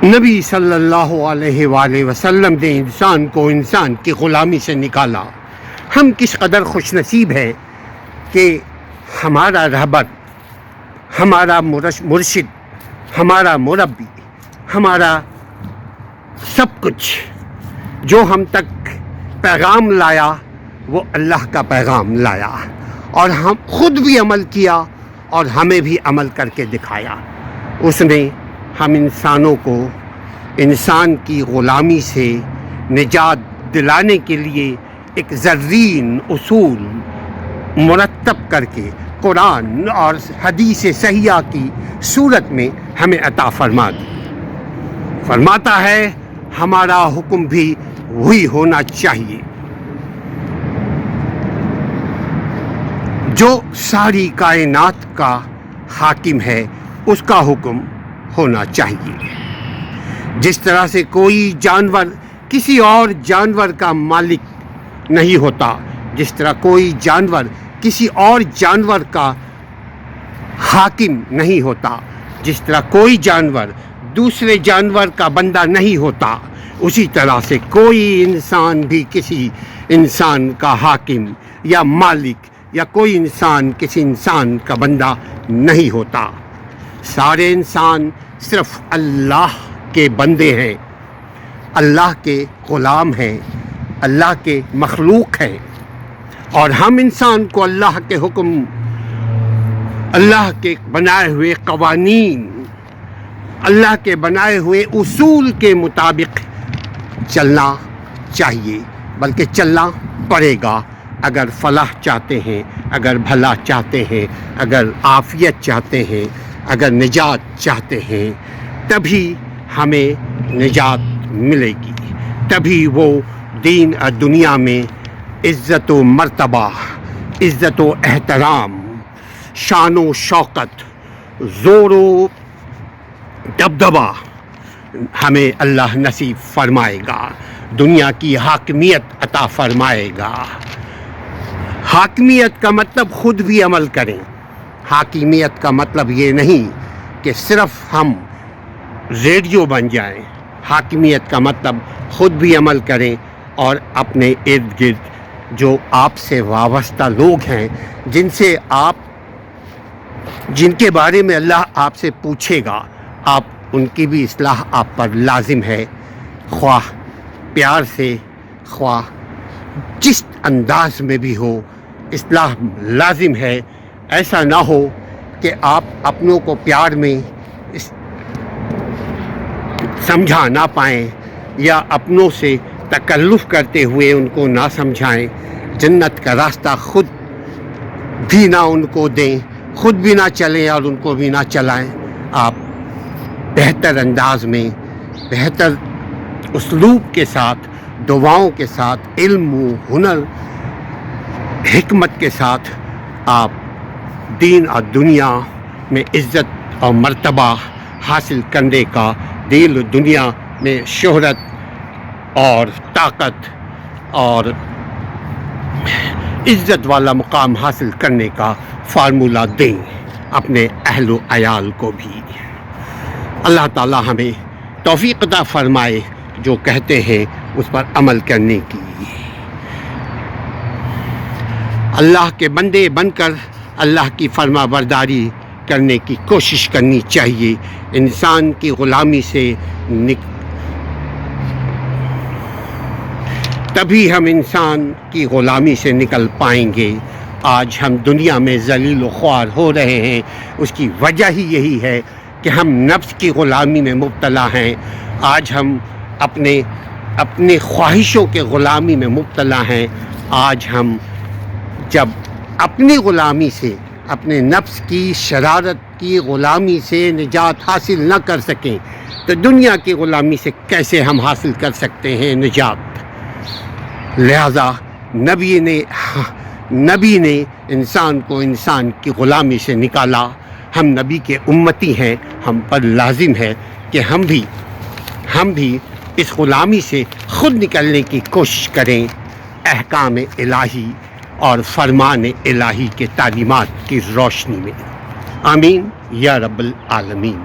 نبی صلی اللہ علیہ وآلہ وسلم نے انسان کو انسان کی غلامی سے نکالا۔ ہم کس قدر خوش نصیب ہیں کہ ہمارا رہبر، ہمارا مرشد، ہمارا مربی، ہمارا سب کچھ جو ہم تک پیغام لایا وہ اللہ کا پیغام لایا، اور ہم خود بھی عمل کیا اور ہمیں بھی عمل کر کے دکھایا۔ اس نے ہم انسانوں کو انسان کی غلامی سے نجات دلانے کے لیے ایک زرین اصول مرتب کر کے قرآن اور حدیث صحیحہ کی صورت میں ہمیں عطا فرما دی۔ فرماتا ہے ہمارا حکم بھی وہی ہونا چاہیے جو ساری کائنات کا حاکم ہے، اس کا حکم ہونا چاہیے۔ جس طرح سے کوئی جانور کسی اور جانور کا مالک نہیں ہوتا، جس طرح کوئی جانور کسی اور جانور کا حاکم نہیں ہوتا، جس طرح کوئی جانور دوسرے جانور کا بندہ نہیں ہوتا، اسی طرح سے کوئی انسان بھی کسی انسان کا حاکم یا مالک یا کوئی انسان کسی انسان کا بندہ نہیں ہوتا۔ سارے انسان صرف اللہ کے بندے ہیں، اللہ کے غلام ہیں، اللہ کے مخلوق ہیں، اور ہم انسان کو اللہ کے حکم، اللہ کے بنائے ہوئے قوانین، اللہ کے بنائے ہوئے اصول کے مطابق چلنا چاہیے، بلکہ چلنا پڑے گا۔ اگر فلاح چاہتے ہیں، اگر بھلا چاہتے ہیں، اگر عافیت چاہتے ہیں، اگر نجات چاہتے ہیں، تبھی ہمیں نجات ملے گی، تبھی وہ دین اور دنیا میں عزت و مرتبہ، عزت و احترام، شان و شوکت، زور و دبدبہ ہمیں اللہ نصیب فرمائے گا، دنیا کی حاکمیت عطا فرمائے گا۔ حاکمیت کا مطلب خود بھی عمل کریں۔ حاکمیت کا مطلب یہ نہیں کہ صرف ہم ریڈیو بن جائیں۔ حاکمیت کا مطلب خود بھی عمل کریں اور اپنے ارد گرد جو آپ سے وابستہ لوگ ہیں، جن کے بارے میں اللہ آپ سے پوچھے گا، آپ ان کی بھی اصلاح آپ پر لازم ہے، خواہ پیار سے، خواہ جس انداز میں بھی ہو، اصلاح لازم ہے۔ ایسا نہ ہو کہ آپ اپنوں کو پیار میں سمجھا نہ پائیں یا اپنوں سے تکلف کرتے ہوئے ان کو نہ سمجھائیں، جنت کا راستہ خود بھی نہ ان کو دیں، خود بھی نہ چلیں اور ان کو بھی نہ چلائیں۔ آپ بہتر انداز میں، بہتر اسلوب کے ساتھ، دعاؤں کے ساتھ، علم و ہنر، حکمت کے ساتھ آپ دین اور دنیا میں عزت اور مرتبہ حاصل کرنے کا، دین و دنیا میں شہرت اور طاقت اور عزت والا مقام حاصل کرنے کا فارمولہ دیں اپنے اہل و عیال کو بھی۔ اللہ تعالی ہمیں توفیق عطا فرمائے جو کہتے ہیں اس پر عمل کرنے کی۔ اللہ کے بندے بن کر اللہ کی فرما برداری کرنے کی کوشش کرنی چاہیے۔ انسان کی غلامی سے تبھی ہم انسان کی غلامی سے نکل پائیں گے۔ آج ہم دنیا میں ذلیل و خوار ہو رہے ہیں، اس کی وجہ ہی یہی ہے کہ ہم نفس کی غلامی میں مبتلا ہیں۔ آج ہم اپنے خواہشوں کے غلامی میں مبتلا ہیں۔ آج ہم جب اپنی غلامی سے، اپنے نفس کی شرارت کی غلامی سے نجات حاصل نہ کر سکیں تو دنیا کی غلامی سے کیسے ہم حاصل کر سکتے ہیں نجات؟ لہذا نبی نے انسان کو انسان کی غلامی سے نکالا۔ ہم نبی کے امتی ہیں، ہم پر لازم ہے کہ ہم بھی اس غلامی سے خود نکلنے کی کوشش کریں، احکام الہی اور فرمان الہی کے تعلیمات کی روشنی میں۔ آمین یا رب العالمین۔